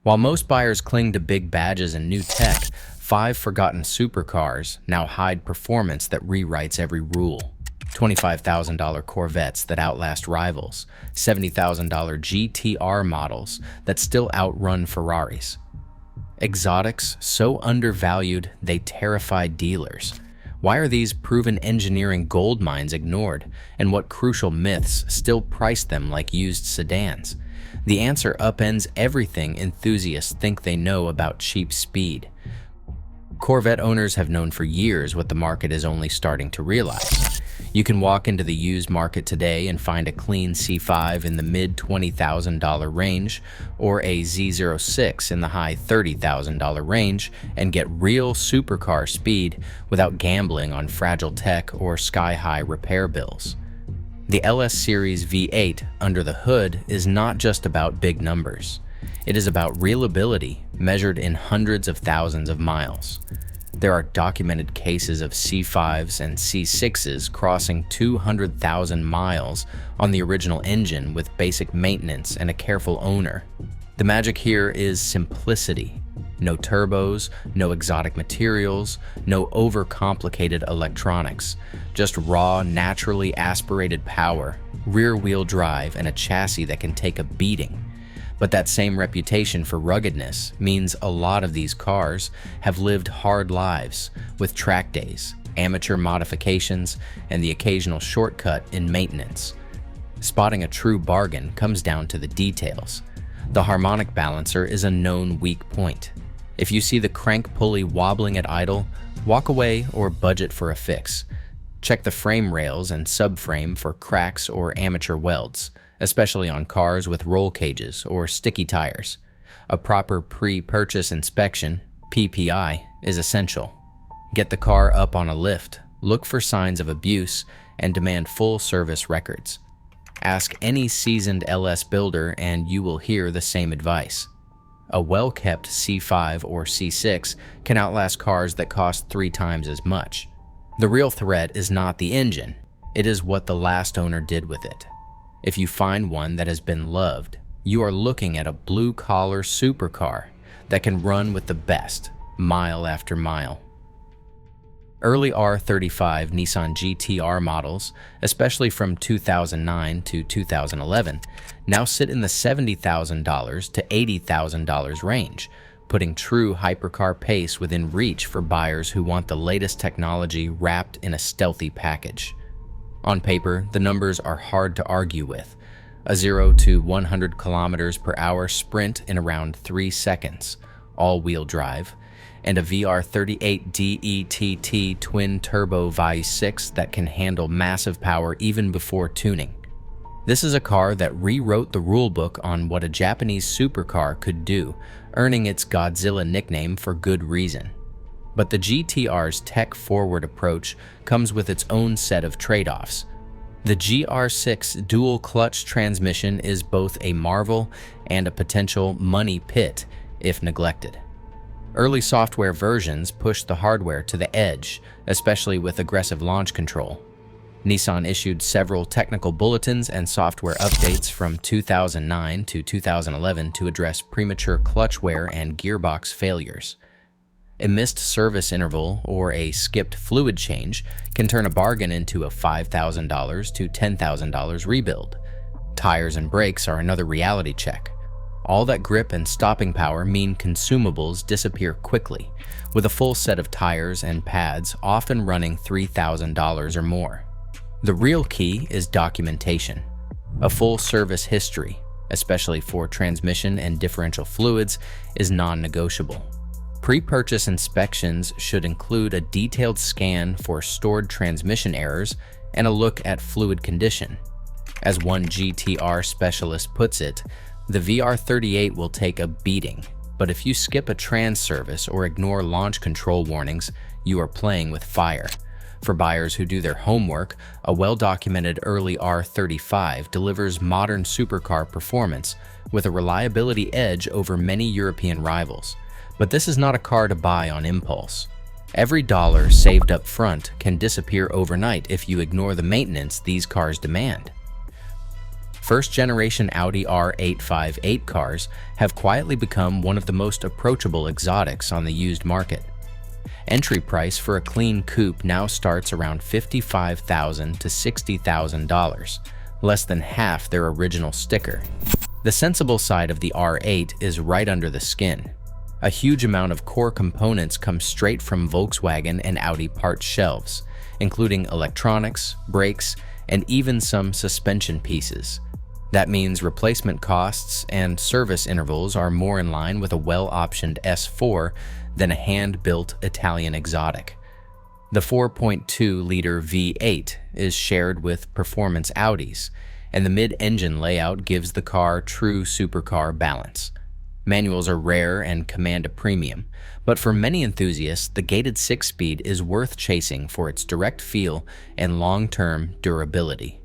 While most buyers cling to big badges and new tech, five forgotten supercars now hide performance that rewrites every rule. $25,000 Corvettes that outlast rivals, $70,000 GTR models that still outrun Ferraris. Exotics so undervalued they terrify dealers. Why are these proven engineering gold mines ignored, and what crucial myths still price them like used sedans? The answer upends everything enthusiasts think they know about cheap speed. Corvette owners have known for years what the market is only starting to realize. You can walk into the used market today and find a clean C5 in the mid-$20,000 range or a Z06 in the high $30,000 range and get real supercar speed without gambling on fragile tech or sky-high repair bills. The LS Series V8 under the hood is not just about big numbers. It is about real ability measured in hundreds of thousands of miles. There are documented cases of C5s and C6s crossing 200,000 miles on the original engine with basic maintenance and a careful owner. The magic here is simplicity. No turbos, no exotic materials, no overcomplicated electronics. Just raw, naturally aspirated power, rear-wheel drive, and a chassis that can take a beating. But that same reputation for ruggedness means a lot of these cars have lived hard lives with track days, amateur modifications, and the occasional shortcut in maintenance. Spotting a true bargain comes down to the details. The harmonic balancer is a known weak point. If you see the crank pulley wobbling at idle, walk away or budget for a fix. Check the frame rails and subframe for cracks or amateur welds, especially on cars with roll cages or sticky tires. A proper pre-purchase inspection, PPI, is essential. Get the car up on a lift, look for signs of abuse, and demand full service records. Ask any seasoned LS builder and you will hear the same advice. A well-kept C5 or C6 can outlast cars that cost 3 times as much. The real threat is not the engine, it is what the last owner did with it. If you find one that has been loved, you are looking at a blue-collar supercar that can run with the best, mile after mile. Early R35 Nissan GTR models, especially from 2009 to 2011, now sit in the $70,000 to $80,000 range, putting true hypercar pace within reach for buyers who want the latest technology wrapped in a stealthy package. On paper, the numbers are hard to argue with. A 0 to 100 kilometers per hour sprint in around 3 seconds, all-wheel drive, and a VR38 DETT twin-turbo V6 that can handle massive power even before tuning. This is a car that rewrote the rulebook on what a Japanese supercar could do, earning its Godzilla nickname for good reason. But the GTR's tech-forward approach comes with its own set of trade-offs. The GR6 dual-clutch transmission is both a marvel and a potential money pit if neglected. Early software versions pushed the hardware to the edge, especially with aggressive launch control. Nissan issued several technical bulletins and software updates from 2009 to 2011 to address premature clutch wear and gearbox failures. A missed service interval or a skipped fluid change can turn a bargain into a $5,000 to $10,000 rebuild. Tires and brakes are another reality check. All that grip and stopping power mean consumables disappear quickly, with a full set of tires and pads often running $3,000 or more. The real key is documentation. A full service history, especially for transmission and differential fluids, is non-negotiable. Pre-purchase inspections should include a detailed scan for stored transmission errors and a look at fluid condition. As one GTR specialist puts it, the VR38 will take a beating, but if you skip a trans service or ignore launch control warnings, you are playing with fire. For buyers who do their homework, a well-documented early R35 delivers modern supercar performance with a reliability edge over many European rivals. But this is not a car to buy on impulse. Every dollar saved up front can disappear overnight if you ignore the maintenance these cars demand. First-generation Audi R858 cars have quietly become one of the most approachable exotics on the used market. Entry price for a clean coupe now starts around $55,000 to $60,000, less than half their original sticker. The sensible side of the R8 is right under the skin. A huge amount of core components come straight from Volkswagen and Audi parts shelves, including electronics, brakes, and even some suspension pieces. That means replacement costs and service intervals are more in line with a well-optioned S4 than a hand-built Italian exotic. The 4.2-liter V8 is shared with performance Audis, and the mid-engine layout gives the car true supercar balance. Manuals are rare and command a premium, but for many enthusiasts, the gated 6-speed is worth chasing for its direct feel and long-term durability.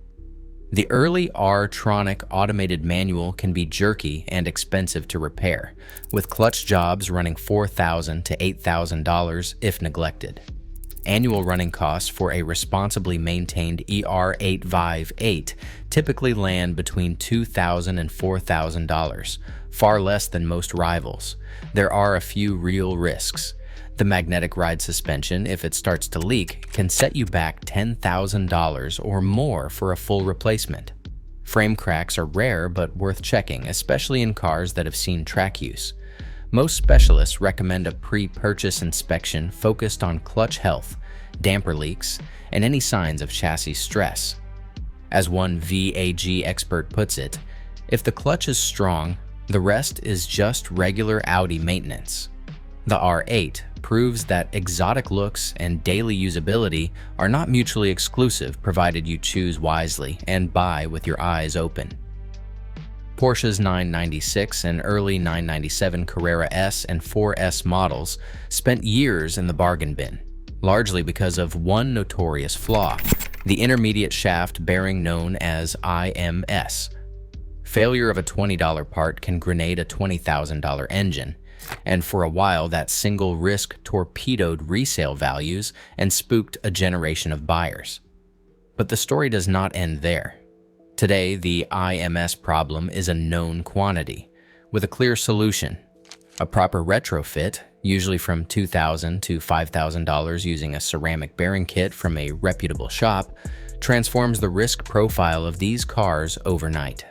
The early R-Tronic automated manual can be jerky and expensive to repair, with clutch jobs running $4,000 to $8,000 if neglected. Annual running costs for a responsibly maintained ER858 typically land between $2,000 and $4,000, far less than most rivals. There are a few real risks. The magnetic ride suspension, if it starts to leak, can set you back $10,000 or more for a full replacement. Frame cracks are rare but worth checking, especially in cars that have seen track use. Most specialists recommend a pre-purchase inspection focused on clutch health, damper leaks, and any signs of chassis stress. As one VAG expert puts it, if the clutch is strong, the rest is just regular Audi maintenance. The R8 proves that exotic looks and daily usability are not mutually exclusive provided you choose wisely and buy with your eyes open. Porsche's 996 and early 997 Carrera S and 4S models spent years in the bargain bin, largely because of one notorious flaw, the intermediate shaft bearing known as IMS. Failure of a $20 part can grenade a $20,000 engine, and for a while that single risk torpedoed resale values and spooked a generation of buyers. But the story does not end there. Today, the IMS problem is a known quantity, with a clear solution. A proper retrofit, usually from $2,000 to $5,000 using a ceramic bearing kit from a reputable shop, transforms the risk profile of these cars overnight.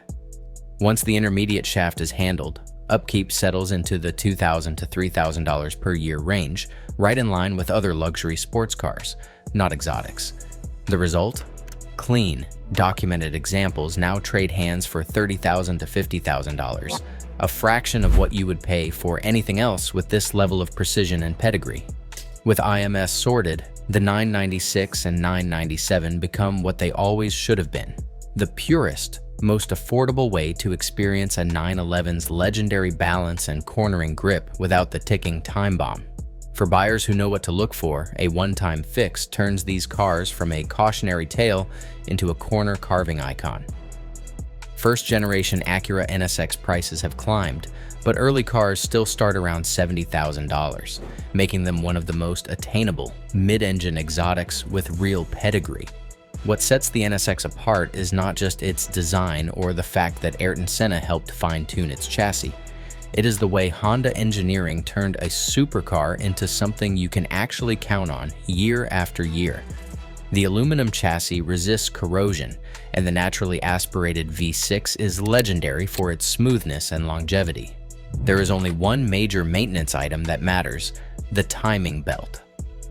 Once the intermediate shaft is handled, upkeep settles into the $2,000 to $3,000 per year range, right in line with other luxury sports cars, not exotics. The result? Clean, documented examples now trade hands for $30,000 to $50,000, a fraction of what you would pay for anything else with this level of precision and pedigree. With IMS sorted, the 996 and 997 become what they always should have been: the purest, most affordable way to experience a 911's legendary balance and cornering grip without the ticking time bomb. For buyers who know what to look for, a one-time fix turns these cars from a cautionary tale into a corner carving icon. First-generation Acura NSX prices have climbed, but early cars still start around $70,000, making them one of the most attainable mid-engine exotics with real pedigree. What sets the NSX apart is not just its design or the fact that Ayrton Senna helped fine-tune its chassis. It is the way Honda engineering turned a supercar into something you can actually count on year after year. The aluminum chassis resists corrosion, and the naturally aspirated V6 is legendary for its smoothness and longevity. There is only one major maintenance item that matters: the timing belt.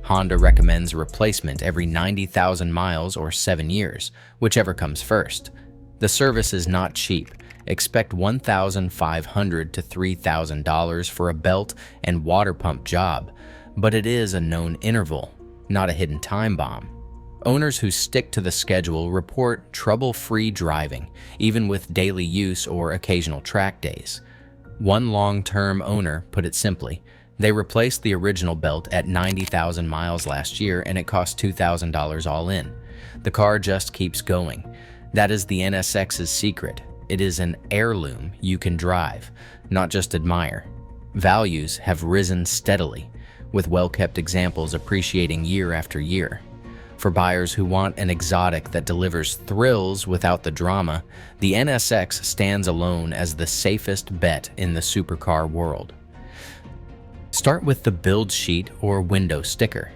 Honda recommends replacement every 90,000 miles or 7 years, whichever comes first. The service is not cheap. Expect $1,500 to $3,000 for a belt and water pump job, but it is a known interval, not a hidden time bomb. Owners who stick to the schedule report trouble-free driving, even with daily use or occasional track days. One long-term owner put it simply: they replaced the original belt at 90,000 miles last year and it cost $2,000 all in. The car just keeps going. That is the NSX's secret. It is an heirloom you can drive, not just admire. Values have risen steadily, with well-kept examples appreciating year after year. For buyers who want an exotic that delivers thrills without the drama, the NSX stands alone as the safest bet in the supercar world. Start with the build sheet or window sticker.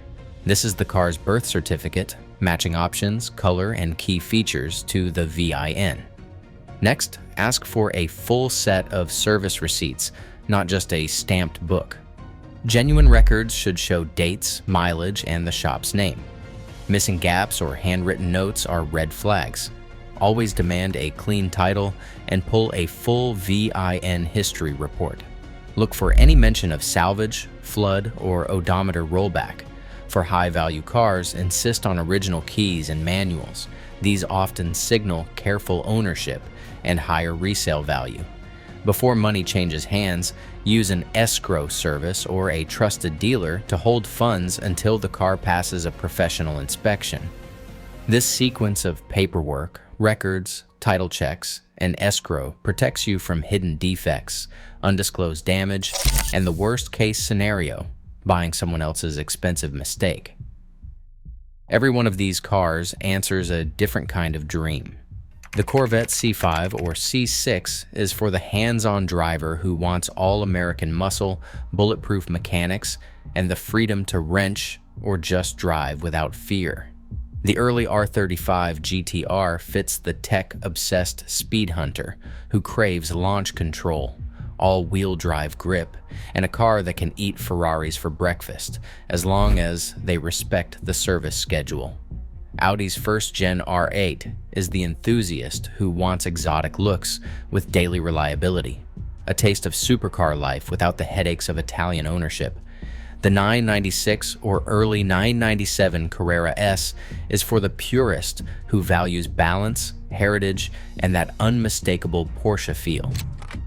This is the car's birth certificate, matching options, color, and key features to the VIN. Next, ask for a full set of service receipts, not just a stamped book. Genuine records should show dates, mileage, and the shop's name. Missing gaps or handwritten notes are red flags. Always demand a clean title and pull a full VIN history report. Look for any mention of salvage, flood, or odometer rollback. For high-value cars, insist on original keys and manuals. These often signal careful ownership and higher resale value. Before money changes hands, use an escrow service or a trusted dealer to hold funds until the car passes a professional inspection. This sequence of paperwork, records, title checks, and escrow protects you from hidden defects, undisclosed damage, and the worst-case scenario, buying someone else's expensive mistake. Every one of these cars answers a different kind of dream. The Corvette C5 or C6 is for the hands-on driver who wants all-American muscle, bulletproof mechanics, and the freedom to wrench or just drive without fear. The early R35 GTR fits the tech-obsessed speed hunter who craves launch control, all-wheel drive grip, and a car that can eat Ferraris for breakfast, as long as they respect the service schedule. Audi's first-gen R8 is the enthusiast who wants exotic looks with daily reliability, a taste of supercar life without the headaches of Italian ownership. The 996 or early 997 Carrera S is for the purist who values balance, heritage, and that unmistakable Porsche feel.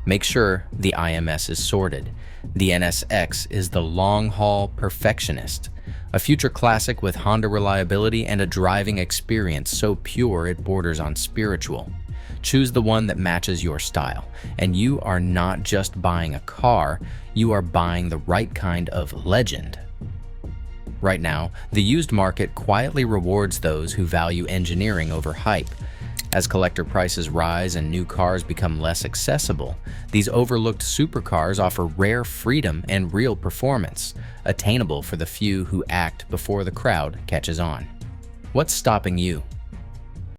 Make sure the IMS is sorted. The NSX is the long-haul perfectionist, a future classic with Honda reliability and a driving experience so pure it borders on spiritual. Choose the one that matches your style, and you are not just buying a car, you are buying the right kind of legend. Right now, the used market quietly rewards those who value engineering over hype. As collector prices rise and new cars become less accessible, these overlooked supercars offer rare freedom and real performance, attainable for the few who act before the crowd catches on. What's stopping you?